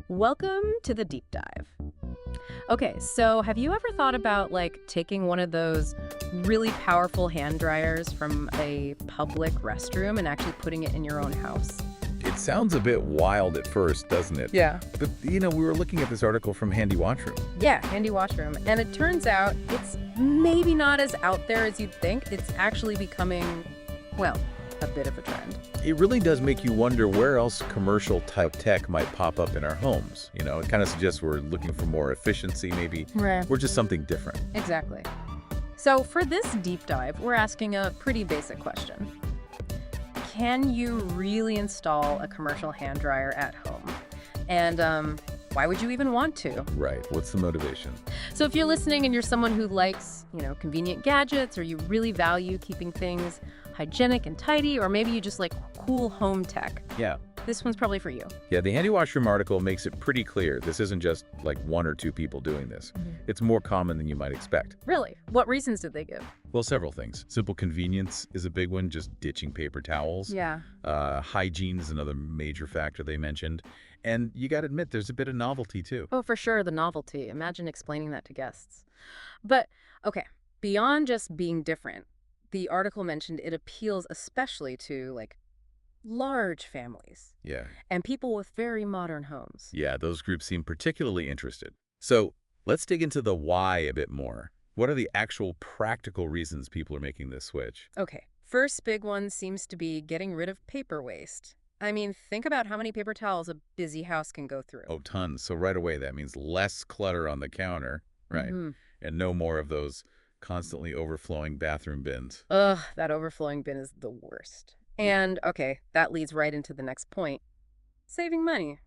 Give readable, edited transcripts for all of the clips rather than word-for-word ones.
Welcome to the deep dive. Okay, so have you ever thought about taking one of those really powerful hand dryers from a public restroom and actually putting it in your own house? It sounds a bit wild at first, doesn't it? Yeah. But, we were looking at this article from Handy Washroom. Yeah, Handy Washroom. And it turns out it's maybe not as out there as you'd think. It's actually becoming, well, a bit of a trend. It really does make you wonder where else commercial type tech might pop up in our homes. It kind of suggests we're looking for more efficiency, maybe. Right. Or just something different. Exactly. So for this deep dive, we're asking a pretty basic question. Can you really install a commercial hand dryer at home? And why would you even want to? Right. What's the motivation? So if you're listening and you're someone who likes, convenient gadgets, or you really value keeping things hygienic and tidy, or maybe you just like cool home tech, Yeah. this one's probably for you. Yeah, the Handy Washroom article makes it pretty clear this isn't just like one or two people doing this. It's more common than you might expect. Really? What reasons did they give? Well, several things. Simple convenience is a big one, just ditching paper towels. Yeah. Hygiene is another major factor they mentioned. And you got to admit, there's a bit of novelty, too. Oh, for sure, the novelty. Imagine explaining that to guests. But, okay, beyond just being different, the article mentioned it appeals especially to, large families. Yeah. And people with very modern homes. Yeah, those groups seem particularly interested. So let's dig into the why a bit more. What are the actual practical reasons people are making this switch? Okay, first big one seems to be getting rid of paper waste. I mean, think about how many paper towels a busy house can go through. Oh, tons. So right away, that means less clutter on the counter, right? And no more of those constantly overflowing bathroom bins. Ugh, that overflowing bin is the worst. And, okay, that leads right into the next point. Saving money.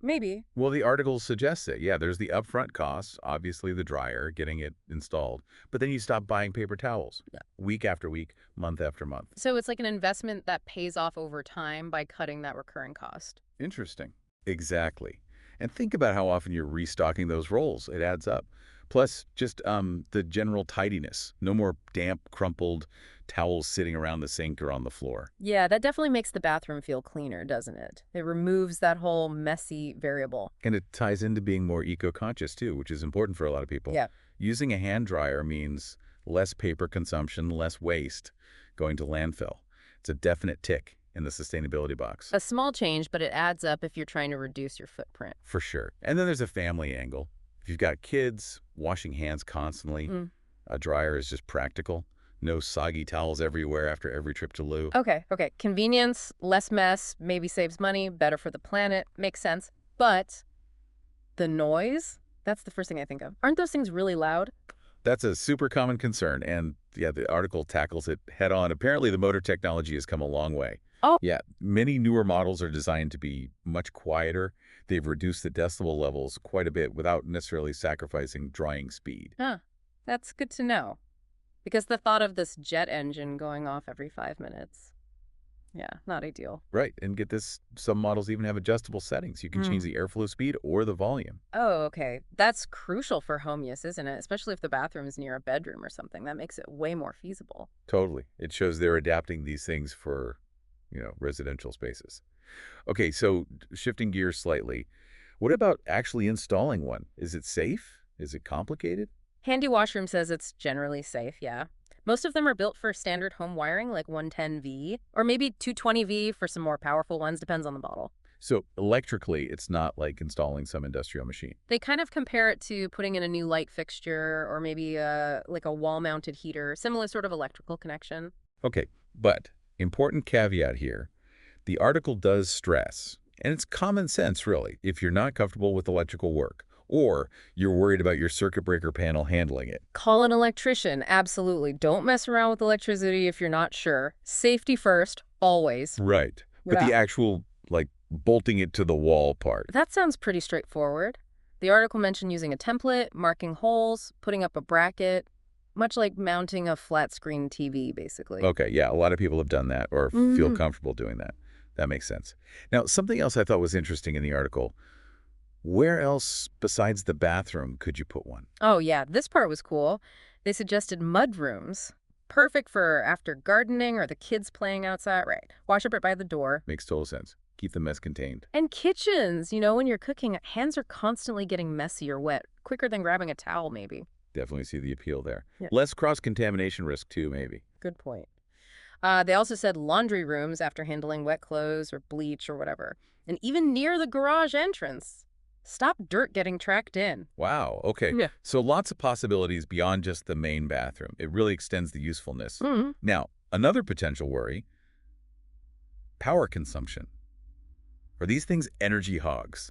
Maybe. Well, the article suggests it. Yeah, there's the upfront costs, obviously the dryer, getting it installed. But then you stop buying paper towels week after week, month after month. So it's like an investment that pays off over time by cutting that recurring cost. Interesting. Exactly. And think about how often you're restocking those rolls. It adds up. Plus, just the general tidiness. No more damp, crumpled towels sitting around the sink or on the floor. Yeah, that definitely makes the bathroom feel cleaner, doesn't it? It removes that whole messy variable. And it ties into being more eco-conscious, too, which is important for a lot of people. Yeah. Using a hand dryer means less paper consumption, less waste going to landfill. It's a definite tick in the sustainability box. A small change, but it adds up if you're trying to reduce your footprint. For sure. And then there's a family angle. If you've got kids, washing hands constantly, a dryer is just practical. No soggy towels everywhere after every trip to loo. Okay. Convenience, less mess, maybe saves money, better for the planet, makes sense. But the noise, that's the first thing I think of. Aren't those things really loud? That's a super common concern, and yeah, the article tackles it head on. Apparently, the motor technology has come a long way. Oh. Yeah, many newer models are designed to be much quieter. They've reduced the decibel levels quite a bit without necessarily sacrificing drying speed. Huh. That's good to know. Because the thought of this jet engine going off every 5 minutes, not ideal. Right, and get this, some models even have adjustable settings. You can change the airflow speed or the volume. Oh, okay. That's crucial for home use, isn't it? Especially if the bathroom is near a bedroom or something. That makes it way more feasible. Totally. It shows they're adapting these things for, residential spaces. Okay, so shifting gears slightly, what about actually installing one? Is it safe? Is it complicated? Handy Washroom says it's generally safe, yeah. Most of them are built for standard home wiring, like 110V, or maybe 220V for some more powerful ones, depends on the model. So electrically, it's not like installing some industrial machine. They kind of compare it to putting in a new light fixture or maybe like a wall-mounted heater, similar sort of electrical connection. Okay, but important caveat here. The article does stress, and it's common sense, really, if you're not comfortable with electrical work, or you're worried about your circuit breaker panel handling it. Call an electrician, absolutely. Don't mess around with electricity if you're not sure. Safety first, always. Right. But the actual, bolting it to the wall part. That sounds pretty straightforward. The article mentioned using a template, marking holes, putting up a bracket, much like mounting a flat-screen TV, basically. Okay, yeah, a lot of people have done that or feel comfortable doing that. That makes sense. Now, something else I thought was interesting in the article. Where else besides the bathroom could you put one? Oh, yeah, this part was cool. They suggested mud rooms. Perfect for after gardening or the kids playing outside. Right. Wash up right by the door. Makes total sense. Keep the mess contained. And kitchens, when you're cooking, hands are constantly getting messy or wet, quicker than grabbing a towel, maybe. Definitely see the appeal there. Yeah. Less cross-contamination risk, too, maybe. Good point. They also said laundry rooms after handling wet clothes or bleach or whatever. And even near the garage entrance. Stop dirt getting tracked in. Wow, okay. Yeah. So lots of possibilities beyond just the main bathroom. It really extends the usefulness. Mm-hmm. Now, another potential worry, power consumption. Are these things energy hogs?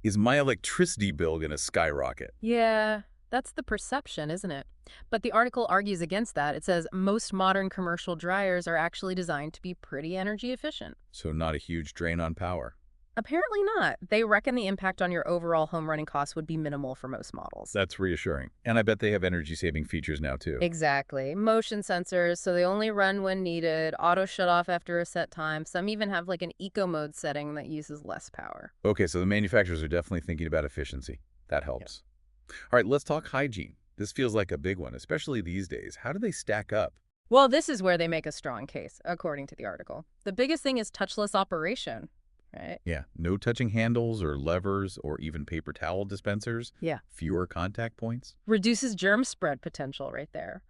Is my electricity bill going to skyrocket? Yeah, that's the perception, isn't it? But the article argues against that. It says most modern commercial dryers are actually designed to be pretty energy efficient. So not a huge drain on power. Apparently not. They reckon the impact on your overall home running costs would be minimal for most models. That's reassuring. And I bet they have energy-saving features now, too. Exactly. Motion sensors, so they only run when needed, auto shut off after a set time. Some even have like an eco mode setting that uses less power. Okay, so the manufacturers are definitely thinking about efficiency. That helps. All right, let's talk hygiene. This feels like a big one, especially these days. How do they stack up? Well, this is where they make a strong case, according to the article. The biggest thing is touchless operation. Right? Yeah, no touching handles or levers or even paper towel dispensers. Yeah. Fewer contact points. Reduces germ spread potential right there.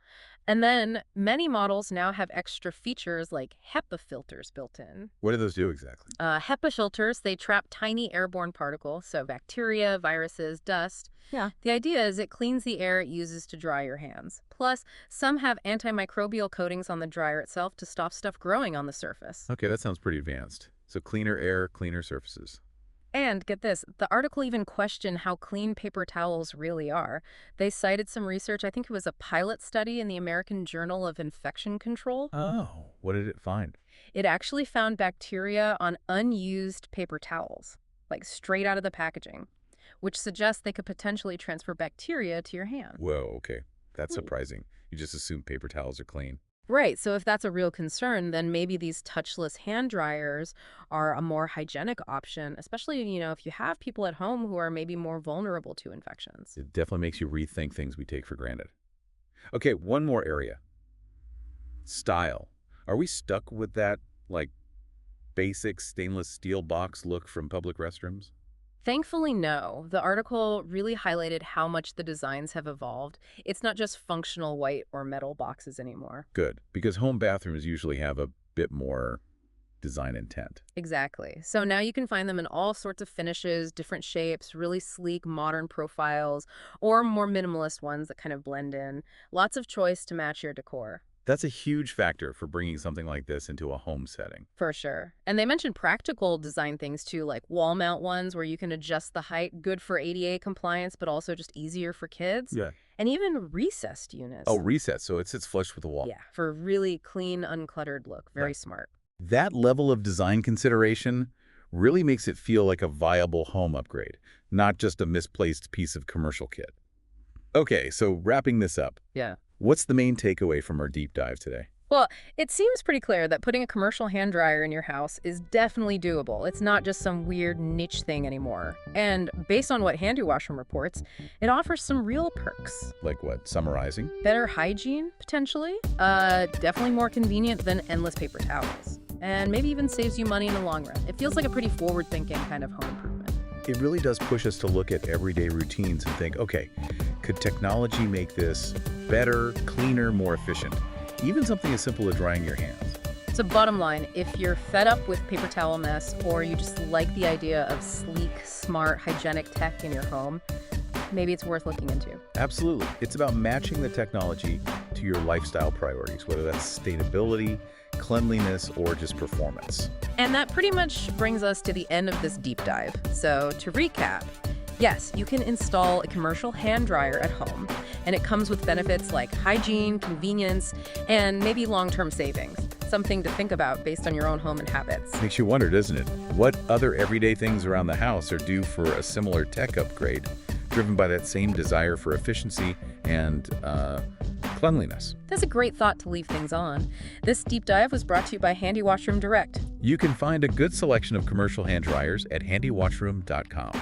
And then many models now have extra features like HEPA filters built in. What do those do exactly? HEPA filters, they trap tiny airborne particles, so bacteria, viruses, dust. Yeah. The idea is it cleans the air it uses to dry your hands. Plus, some have antimicrobial coatings on the dryer itself to stop stuff growing on the surface. Okay, that sounds pretty advanced. So cleaner air, cleaner surfaces. And get this, the article even questioned how clean paper towels really are. They cited some research, I think it was a pilot study in the American Journal of Infection Control. Oh, what did it find? It actually found bacteria on unused paper towels, like straight out of the packaging, which suggests they could potentially transfer bacteria to your hand. Whoa, okay. That's surprising. You just assume paper towels are clean. Right, so if that's a real concern, then maybe these touchless hand dryers are a more hygienic option, especially, if you have people at home who are maybe more vulnerable to infections. It definitely makes you rethink things we take for granted. Okay, one more area. Style. Are we stuck with that, basic stainless steel box look from public restrooms? Thankfully, no. The article really highlighted how much the designs have evolved. It's not just functional white or metal boxes anymore. Good, because home bathrooms usually have a bit more design intent. Exactly. So now you can find them in all sorts of finishes, different shapes, really sleek, modern profiles, or more minimalist ones that kind of blend in. Lots of choice to match your decor. That's a huge factor for bringing something like this into a home setting. For sure. And they mentioned practical design things too, like wall mount ones where you can adjust the height, good for ADA compliance, but also just easier for kids. Yeah. And even recessed units. Oh, recessed, so it sits flush with the wall. Yeah, for a really clean, uncluttered look. Very smart. That level of design consideration really makes it feel like a viable home upgrade, not just a misplaced piece of commercial kit. Okay, so wrapping this up. Yeah. What's the main takeaway from our deep dive today? Well, it seems pretty clear that putting a commercial hand dryer in your house is definitely doable. It's not just some weird niche thing anymore. And based on what Handy Washroom reports, it offers some real perks. Like what? Summarizing? Better hygiene, potentially. Definitely more convenient than endless paper towels. And maybe even saves you money in the long run. It feels like a pretty forward-thinking kind of home improvement. It really does push us to look at everyday routines and think, okay, could technology make this better, cleaner, more efficient? Even something as simple as drying your hands. So bottom line, if you're fed up with paper towel mess or you just like the idea of sleek, smart, hygienic tech in your home, maybe it's worth looking into. Absolutely. It's about matching the technology to your lifestyle priorities, whether that's sustainability, cleanliness, or just performance. And that pretty much brings us to the end of this deep dive. So to recap, yes, you can install a commercial hand dryer at home, and it comes with benefits like hygiene, convenience, and maybe long-term savings. Something to think about based on your own home and habits. Makes you wonder, doesn't it? What other everyday things around the house are due for a similar tech upgrade, driven by that same desire for efficiency and cleanliness? That's a great thought to leave things on. This deep dive was brought to you by Handy Washroom Direct. You can find a good selection of commercial hand dryers at handywashroom.com.